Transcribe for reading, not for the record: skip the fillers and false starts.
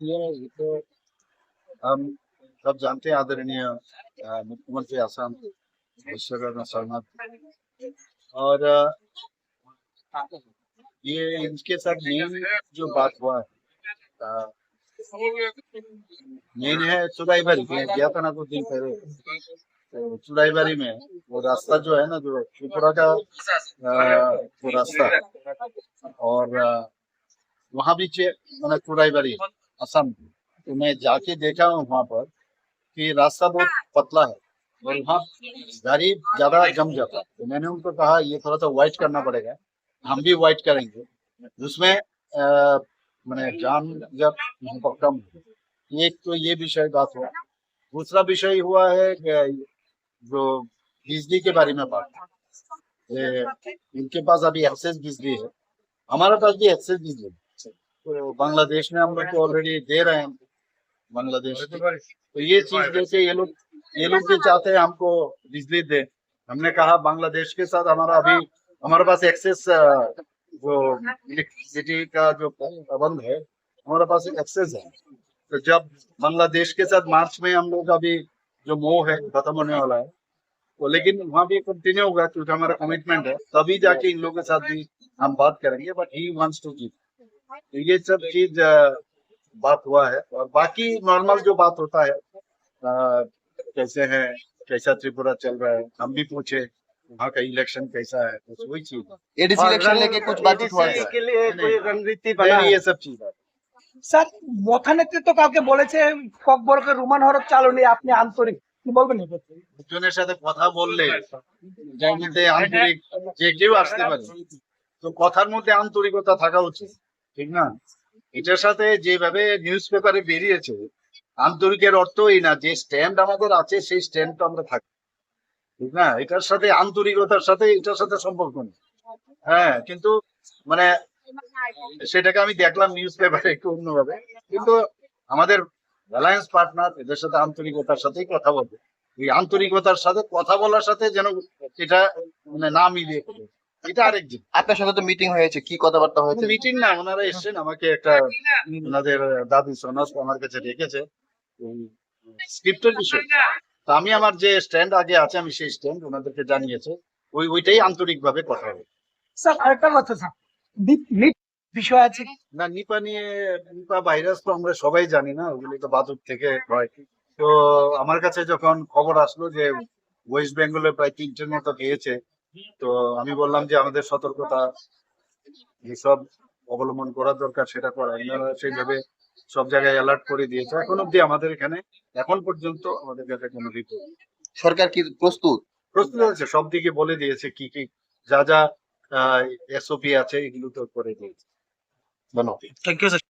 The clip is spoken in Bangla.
ये तो हम सब जानते हैं आदरणीय मुख्यमंत्री आसाम विश्वकर्मा शर्मा और ये इनके साथ मेन जो बात हुआ है मेन है चुराईबारी में गया था ना कुछ दिन पहले। तो चुराईबारी में वो रास्ता जो है ना जो त्रिपुरा का वो रास्ता और वहाँ भी मैंने चुराईबारी असम तो मैं जाके देखा हूँ वहाँ पर कि रास्ता बहुत पतला है और वहाँ गाड़ी ज्यादा जम जाता है। तो मैंने उनको कहा ये थोड़ा सा वाइट करना पड़ेगा, हम भी वाइट करेंगे जिसमें मैंने जाम जब कम। एक तो ये विषय बात हुआ। दूसरा विषय हुआ है कि जो बिजली के बारे में बात इनके पास अभी एक्सेस बिजली है, हमारे पास भी एक्सेस बिजली है। तो बांग्लादेश में हम लोग तो ऑलरेडी दे रहे हैं बांग्लादेश को। तो ये चीज जैसे ये लोग भी चाहते हैं हमको बिजली दे। हमने कहा बांग्लादेश के साथ हमारे पास एक्सेस जो इलेक्ट्रिसिटी का जो प्रबंध है हमारे पास एक्सेस है। तो जब बांग्लादेश के साथ मार्च में हम लोग अभी जो मोह है खत्म होने वाला है तो लेकिन वहाँ भी कंटिन्यू होगा क्योंकि हमारा कमिटमेंट है, तभी जाके इन लोगों के साथ भी हम बात करेंगे। But he wants to give. तो ये सब चीज बात हुआ है और बाकी नॉर्मल जो बात होता है कैसे है, कैसा त्रिपुरा चल रहा है, हम भी पूछे वहाँ का इलेक्शन कैसा है, तो वही चीज एडीसी इलेक्शन लेके कुछ बातचीत हुआ है के लिए कोई रणनीति बना ये सब चीज है। স্যার মথা নেতৃত্ব কালকে বলেছে ককবরকের রুমান হরফ চালু নিয়ে আপনি আন্তরিক কি বলবেন? একজনের সাথে কথা বললে যার মধ্যে আন্তরিক যে কেউ আসতে পারে, তো কথার মধ্যে আন্তরিকতা থাকা উচিত, ঠিক না? এটার সাথে যেভাবে নিউজ পেপারে বেরিয়েছে আন্তরিকের অর্থ এই না যে স্ট্যান্ড আমাদের আছে সেই স্ট্যান্ডটা আমরা থাকি, ঠিক না? এটার সাথে আন্তরিকতার সাথে এটার সাথে সম্পর্ক নেই। হ্যাঁ, কিন্তু মানে সেটাকে আমি দেখলাম নিউজ পেপারে একটু অন্যভাবে, কিন্তু আমাদের অ্যালায়েন্স পার্টনার এদের সাথে আন্তরিকতার সাথেই কথা বলবে। এই আন্তরিকতার সাথে কথা বলার সাথে যেন এটা মানে না মিলিয়ে ফেলে, এটা আরেক জিনিস। আপনার সাথে তো মিটিং হয়েছে, কি কথাবার্তা হয়েছে? মিটিং না, ওনারা এসছেন, আমাকে একটা ওনাদের দাবি সনদ আমার কাছে রেখেছে স্ক্রিপ্টের বিষয়। তো আমি আমার যে স্ট্যান্ড আগে আছে আমি সেই স্ট্যান্ড ওনাদেরকে জানিয়েছে, ওইটাই আন্তরিক ভাবে কথা হবে। স্যার আরেকটা কথা স্যার, বিষয় আছে না, নিপা ভাইরাস তো আমরা সবাই জানি না, ওগুলি তো বাদুর থেকে হয়। তো আমার কাছে যখন খবর আসলো যে ওয়েস্ট বেঙ্গলে প্রায় 3টের মতো পেয়েছে, তো আমি বললাম যে আমাদের সতর্কতা যেসব অবলম্বন করা দরকার সেটা করা। সেইভাবে সব জায়গায় অ্যালার্ট করে দিয়েছে। এখন অব্দি আমাদের এখানে এখন পর্যন্ত আমাদের কাছে কোনো রিপোর্ট। সরকার কি প্রস্তুত আছে, সব দিকে বলে দিয়েছে কি কি যা যা এসওপি আছে এগুলো তো করে দিয়েছে। ধন্যবাদ। Thank you sir.